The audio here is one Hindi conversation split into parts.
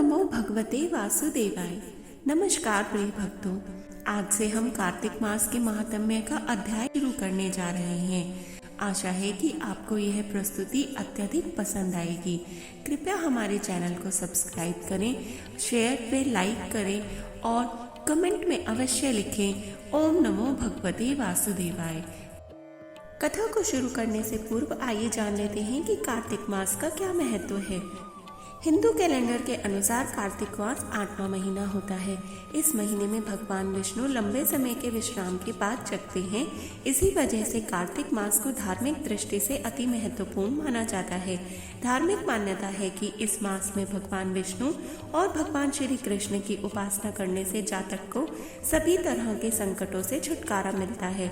नमो भगवते वासुदेवाय। नमस्कार प्रिय भक्तों, आज से हम कार्तिक मास के महात्म्य का अध्याय शुरू करने जा रहे हैं। आशा है कि आपको यह प्रस्तुति अत्यधिक पसंद आएगी। कृपया हमारे चैनल को सब्सक्राइब करें, शेयर पे लाइक करें और कमेंट में अवश्य लिखें ओम नमो भगवते वासुदेवाय। कथा को शुरू करने से पूर्व आइए जान लेते हैं कि कार्तिक मास का क्या महत्व है। हिंदू कैलेंडर के अनुसार कार्तिक मास 8वां महीना होता है। इस महीने में भगवान विष्णु लंबे समय के विश्राम के बाद जगते हैं। इसी वजह से कार्तिक मास को धार्मिक दृष्टि से अति महत्वपूर्ण माना जाता है। धार्मिक मान्यता है कि इस मास में भगवान विष्णु और भगवान श्री कृष्ण की उपासना करने से जातक को सभी तरह के संकटों से छुटकारा मिलता है,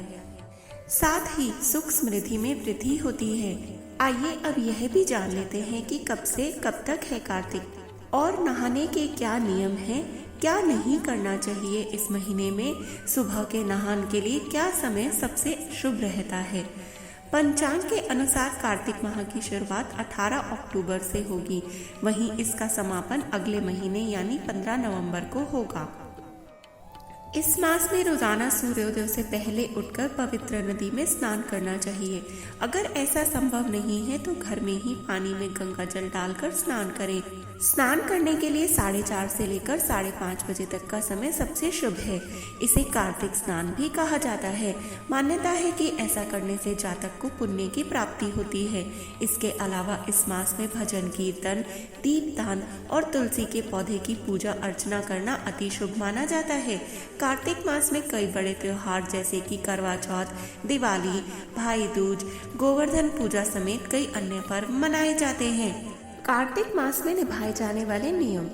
साथ ही सुख समृद्धि में वृद्धि होती है। आइए अब यह भी जान लेते हैं कि कब से कब तक है कार्तिक और नहाने के क्या नियम हैं, क्या नहीं करना चाहिए इस महीने में। सुबह के नहान के लिए क्या समय सबसे शुभ रहता है। पंचांग के अनुसार कार्तिक माह की शुरुआत 18 अक्टूबर से होगी, वहीं इसका समापन अगले महीने यानी 15 नवंबर को होगा। इस मास में रोजाना सूर्योदय से पहले उठकर पवित्र नदी में स्नान करना चाहिए। अगर ऐसा संभव नहीं है तो घर में ही पानी में गंगा जल डालकर स्नान करें। स्नान करने के लिए 4:30 से लेकर 5:30 बजे तक का समय सबसे शुभ है। इसे कार्तिक स्नान भी कहा जाता है। मान्यता है कि ऐसा करने से जातक को पुण्य की प्राप्ति होती है। इसके अलावा इस मास में भजन कीर्तन, दीपदान और तुलसी के पौधे की पूजा अर्चना करना अति शुभ माना जाता है। कार्तिक मास में कई बड़े त्योहार जैसे कि करवा चौथ, दिवाली, भाई दूज, गोवर्धन पूजा समेत कई अन्य पर्व मनाए जाते हैं। कार्तिक मास में निभाए जाने वाले नियम।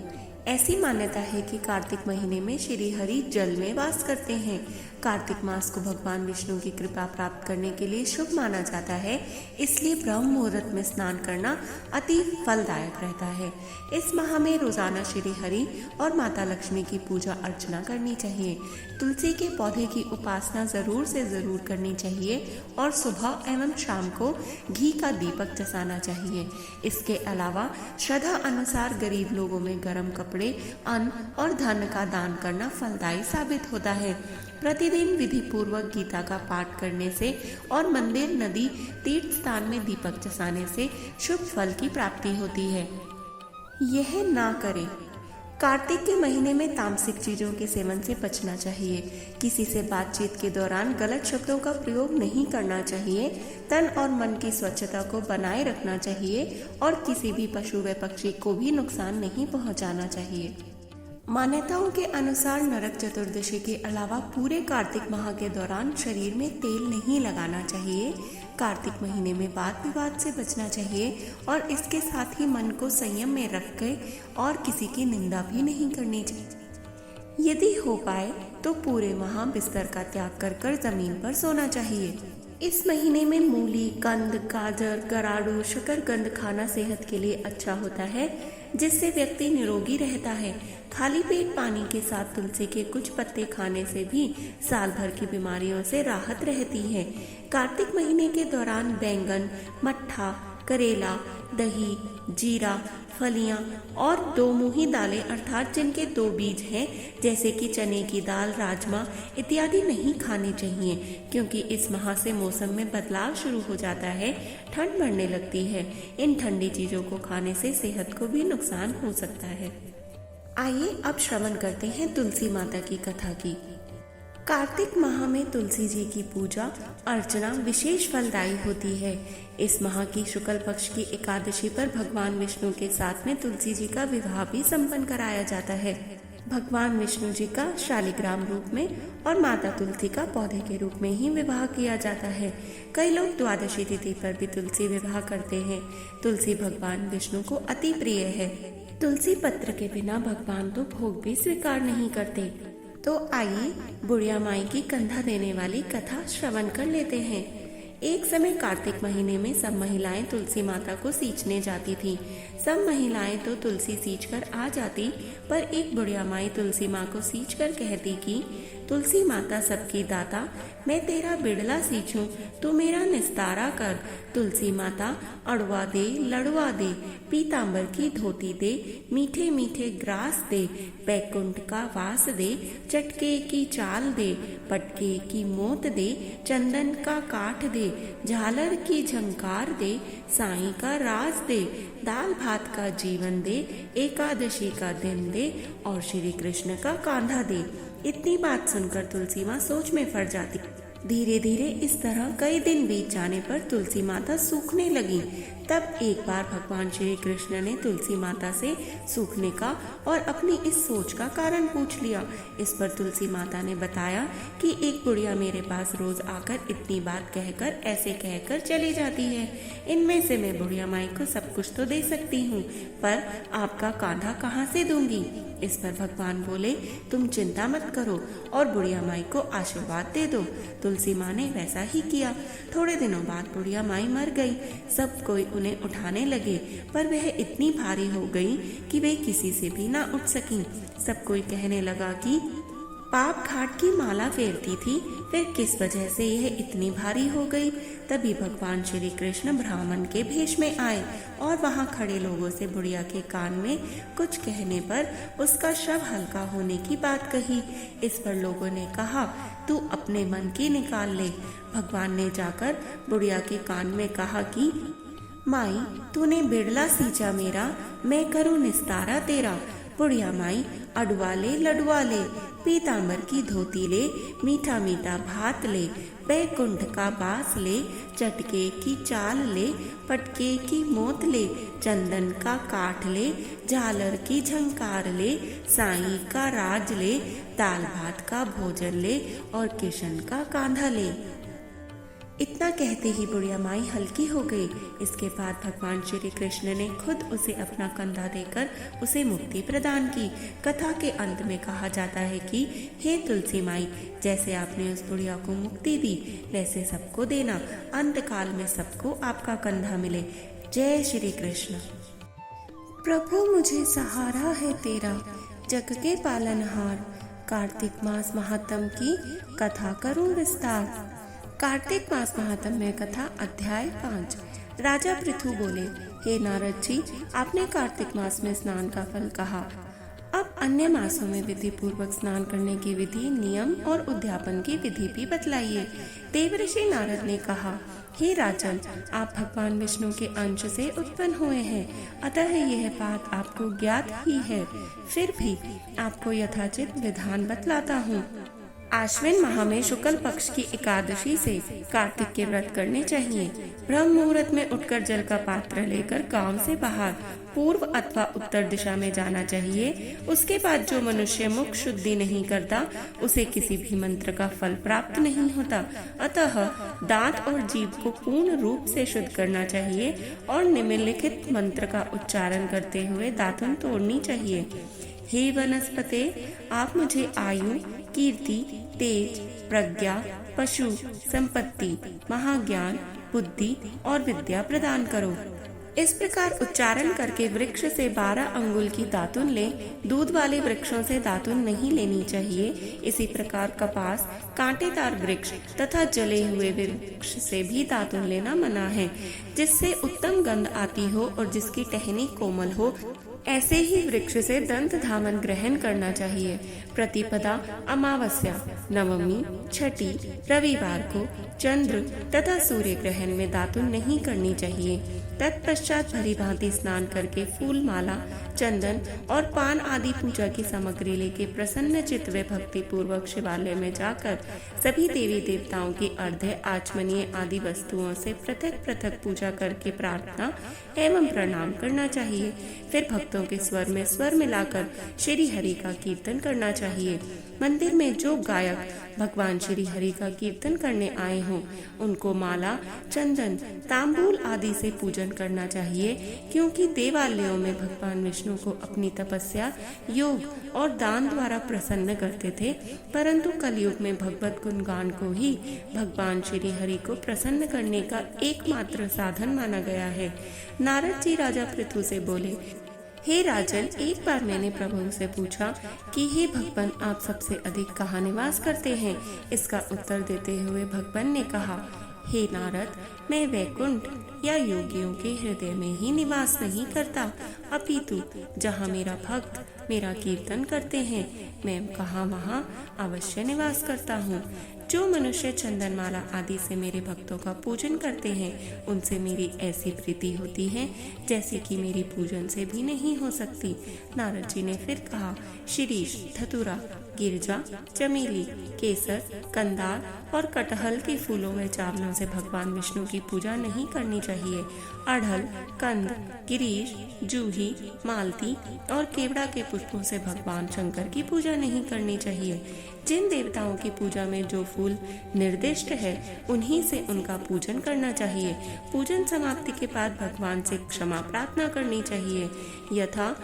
ऐसी मान्यता है कि कार्तिक महीने में श्री हरि जल में वास करते हैं। कार्तिक मास को भगवान विष्णु की कृपा प्राप्त करने के लिए शुभ माना जाता है, इसलिए ब्रह्म मुहूर्त में स्नान करना अति फलदायक रहता है। इस माह में रोजाना श्री हरि और माता लक्ष्मी की पूजा अर्चना करनी चाहिए। तुलसी के पौधे की उपासना जरूर से जरूर करनी चाहिए और सुबह एवं शाम को घी का दीपक जलाना चाहिए। इसके अलावा श्रद्धा अनुसार गरीब लोगों में गर्म कपड़े, अन्न और धन का दान करना फलदायी साबित होता है। प्रतिदिन विधि पूर्वक गीता का पाठ करने से और मंदिर, नदी, तीर्थ स्थान में दीपक जलाने से शुभ फल की प्राप्ति होती है। यह ना करें। कार्तिक के महीने में तामसिक चीजों के सेवन से बचना चाहिए। किसी से बातचीत के दौरान गलत शब्दों का प्रयोग नहीं करना चाहिए। तन और मन की स्वच्छता को बनाए रखना चाहिए और किसी भी पशु व पक्षी को भी नुकसान नहीं पहुंचाना चाहिए। मान्यताओं के अनुसार नरक चतुर्दशी के अलावा पूरे कार्तिक माह के दौरान शरीर में तेल नहीं लगाना चाहिए। कार्तिक महीने में वाद विवाद से बचना चाहिए और इसके साथ ही मन को संयम में रखकर और किसी की निंदा भी नहीं करनी चाहिए। यदि हो पाए तो पूरे माह बिस्तर का त्याग कर जमीन पर सोना चाहिए। इस महीने में मूली, कंद, गाजर, गराड़ू, शकरकंद खाना सेहत के लिए अच्छा होता है, जिससे व्यक्ति निरोगी रहता है। खाली पेट पानी के साथ तुलसी के कुछ पत्ते खाने से भी साल भर की बीमारियों से राहत रहती है। कार्तिक महीने के दौरान बैंगन, मट्ठा, करेला, दही, जीरा, फलियां और दो मुही दालें अर्थात जिनके दो बीज हैं जैसे कि चने की दाल, राजमा इत्यादि नहीं खाने चाहिए, क्योंकि इस माह से मौसम में बदलाव शुरू हो जाता है, ठंड बढ़ने लगती है। इन ठंडी चीजों को खाने से सेहत को भी नुकसान हो सकता है। आइए अब श्रवण करते हैं तुलसी माता की कथा की। कार्तिक माह में तुलसी जी की पूजा अर्चना विशेष फलदायी होती है। इस माह की शुक्ल पक्ष की एकादशी पर भगवान विष्णु के साथ में तुलसी जी का विवाह भी संपन्न कराया जाता है। भगवान विष्णु जी का शालिग्राम रूप में और माता तुलसी का पौधे के रूप में ही विवाह किया जाता है। कई लोग द्वादशी तिथि पर भी तुलसी विवाह करते हैं। तुलसी भगवान विष्णु को अति प्रिय है। तुलसी पत्र के बिना भगवान तो भोग भी स्वीकार नहीं करते। तो आइए बुढ़िया माई की कंधा देने वाली कथा श्रवण कर लेते हैं। एक समय कार्तिक महीने में सब महिलाएं तुलसी माता को सींचने जाती थीं। सब महिलाएं तो तुलसी सींच कर आ जाती, पर एक बुढ़िया माई तुलसी माँ को सींच कर कहती कि तुलसी माता सबकी दाता, मैं तेरा बिड़ला सींचूं, तू मेरा निस्तारा कर। तुलसी माता अड़वा दे, लड़वा दे, पीतांबर की धोती दे, मीठे मीठे ग्रास दे, बैकुंठ का वास दे, चटके की चाल दे, पटके की मोत दे, चंदन का काठ दे, झालर की झंकार दे, साईं का राज दे, दाल भात का जीवन दे, एकादशी का दिन दे और श्री कृष्ण का कांधा दे। इतनी बात सुनकर तुलसी माँ सोच में पड़ जाती। धीरे धीरे इस तरह कई दिन बीत जाने पर तुलसी माता सूखने लगी। तब एक बार भगवान श्री कृष्ण ने तुलसी माता से सूखने का और अपनी इस सोच का कारण पूछ लिया। इस पर तुलसी माता ने बताया कि एक बुढ़िया मेरे पास रोज आकर इतनी बात कहकर ऐसे कहकर चली जाती है। इनमें से मैं बुढ़िया माई को सब कुछ तो दे सकती हूँ, पर आपका कांधा कहाँ से दूंगी। इस पर भगवान बोले, तुम चिंता मत करो और बुढ़िया माई को आशीर्वाद दे दो। तुलसी माँ ने वैसा ही किया। थोड़े दिनों बाद बुढ़िया माई मर गई। सब कोई उन्हें उठाने लगे, पर वह इतनी भारी हो गई कि वे किसी से भी ना उठ सकी। सब कोई कहने लगा कि पाप घाट की माला फेरती थी, फिर किस वजह से यह इतनी भारी हो गई। तभी भगवान श्री कृष्ण ब्राह्मण के भेष में आए और वहां खड़े लोगों से बुढ़िया के कान में कुछ कहने पर उसका शव हल्का होने की बात कही। इस पर लोगों ने कहा, तू अपने मन की निकाल ले। भगवान ने जाकर बुढ़िया के कान में कहा कि माई, तूने बिड़ला सींचा मेरा, मैं करूँ निस्तारा तेरा। बुढ़िया माई अडवा ले, लडवा ले, पीतांबर की धोती ले, मीठा मीठा भात ले, बैकुंठ का बास ले, चटके की चाल ले, पटके की मोत ले, चंदन का काठ ले, झालर की झंकार ले, साईं का राज ले, दाल भात का भोजन ले और किशन का कांधा ले। इतना कहते ही बुढ़िया माई हल्की हो गई। इसके बाद भगवान श्री कृष्ण ने खुद उसे अपना कंधा देकर उसे मुक्ति प्रदान की। कथा के अंत में कहा जाता है कि हे तुलसी माई, जैसे आपने उस बुढ़िया को मुक्ति दी, वैसे सबको देना। अंत काल में सबको आपका कंधा मिले। जय श्री कृष्ण। प्रभु मुझे सहारा है तेरा, जग के पालनहार। कार्तिक मास महात्म की कथा करूं विस्तार। कार्तिक मास महात्म्य कथा अध्याय 5। राजा पृथु बोले, हे नारद जी, आपने कार्तिक मास में स्नान का फल कहा। अब अन्य मासों में विधि पूर्वक स्नान करने की विधि, नियम और उद्यापन की विधि भी बतलाइए। देवऋषि नारद ने कहा, हे राजन, आप भगवान विष्णु के अंश से उत्पन्न हुए हैं, अतः यह बात आपको ज्ञात ही है। फिर भी आपको यथाचित विधान बतलाता हूँ। आश्विन माह में शुक्ल पक्ष की एकादशी से कार्तिक के व्रत करने चाहिए। ब्रह्म मुहूर्त में उठकर जल का पात्र लेकर गांव से बाहर पूर्व अथवा उत्तर दिशा में जाना चाहिए। उसके बाद जो मनुष्य मुख शुद्धि नहीं करता, उसे किसी भी मंत्र का फल प्राप्त नहीं होता। अतः दांत और जीभ को पूर्ण रूप से शुद्ध करना चाहिए और निम्नलिखित मंत्र का उच्चारण करते हुए दातुन तोड़नी चाहिए। हे वनस्पते, आप मुझे आयु, कीर्ति, तेज, प्रज्ञा, पशु, संपत्ति, महाज्ञान, बुद्धि और विद्या प्रदान करो। इस प्रकार उच्चारण करके वृक्ष से 12 अंगुल की दातुन ले। दूध वाले वृक्षों से दातुन नहीं लेनी चाहिए। इसी प्रकार कपास, कांटेदार वृक्ष तथा जले हुए वृक्ष से भी दातुन लेना मना है। जिससे उत्तम गंध आती हो और जिसकी टहनी कोमल हो, ऐसे ही वृक्ष से दंत धामन ग्रहण करना चाहिए। प्रतिपदा, अमावस्या, नवमी, छठी, रविवार को चंद्र तथा सूर्य ग्रहण में दातुन नहीं करनी चाहिए। तत्पश्चात भली भांति स्नान करके फूल माला, चंदन और पान आदि पूजा की सामग्री लेके प्रसन्न चित्त व भक्ति पूर्वक शिवालय में जाकर सभी देवी देवताओं की अर्घ्य, आचमनीय आदि वस्तुओं से पृथक पृथक पूजा करके प्रार्थना एवं प्रणाम करना चाहिए। फिर भक्तों के स्वर में स्वर मिलाकर श्री हरि का कीर्तन करना चाहिए। मंदिर में जो गायक भगवान श्री हरि का कीर्तन करने आए हों, उनको माला, चंदन, तांबूल आदि से पूजन करना चाहिए, क्योंकि देवालयों में भगवान विष्णु को अपनी तपस्या, योग और दान द्वारा प्रसन्न करते थे। परंतु कलयुग में भगवत गुणगान को ही भगवान श्री हरि को प्रसन्न करने का एकमात्र साधन माना गया है। नारद जी राजा पृथु से बोले, हे राजन, एक बार मैंने प्रभु से पूछा कि हे भगवान, आप सबसे अधिक कहाँ निवास करते हैं? इसका उत्तर देते हुए भगवान ने कहा, हे नारद, मैं वैकुंठ या योगियों के हृदय में ही निवास नहीं करता, अपितु जहाँ मेरा भक्त मेरा कीर्तन करते हैं, मैं वहाँ अवश्य निवास करता हूँ। जो मनुष्य चंदनमाला आदि से मेरे भक्तों का पूजन करते हैं, उनसे मेरी ऐसी प्रीति होती है जैसे कि मेरी पूजन से भी नहीं हो सकती। नारद जी ने फिर कहा, शिरीष, धतूरा, गिरजा, चमेली, केसर, कंदार और कटहल के फूलों व चावलों से भगवान विष्णु की पूजा नहीं करनी चाहिए। अड़हल, कंद, गिरीश, जूही, मालती और केवड़ा के पुष्पों से भगवान शंकर की पूजा नहीं करनी चाहिए। जिन देवताओं की पूजा में जो फूल निर्दिष्ट है, उन्हीं से उनका पूजन करना चाहिए। पूजन समाप्ति के बाद भगवान से क्षमा प्रार्थना करनी चाहिए, यथा,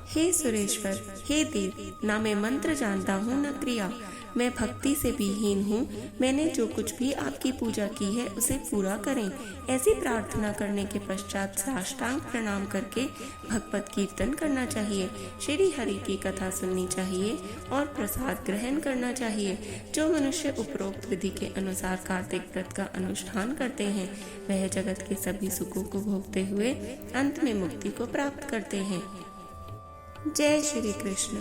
हे सुरेश्वर, हे देव, ना मैं मंत्र जानता हूँ न क्रिया, मैं भक्ति से भी हीन हूँ, मैंने जो कुछ भी आपकी पूजा की है उसे पूरा करें। ऐसी प्रार्थना करने के पश्चात साष्टांग प्रणाम करके भगवत कीर्तन करना चाहिए, श्री हरि की कथा सुननी चाहिए और प्रसाद ग्रहण करना चाहिए। जो मनुष्य उपरोक्त विधि के अनुसार कार्तिक व्रत का अनुष्ठान करते हैं, वह जगत के सभी सुखों को भोगते हुए अंत में मुक्ति को प्राप्त करते हैं। जय श्री कृष्ण।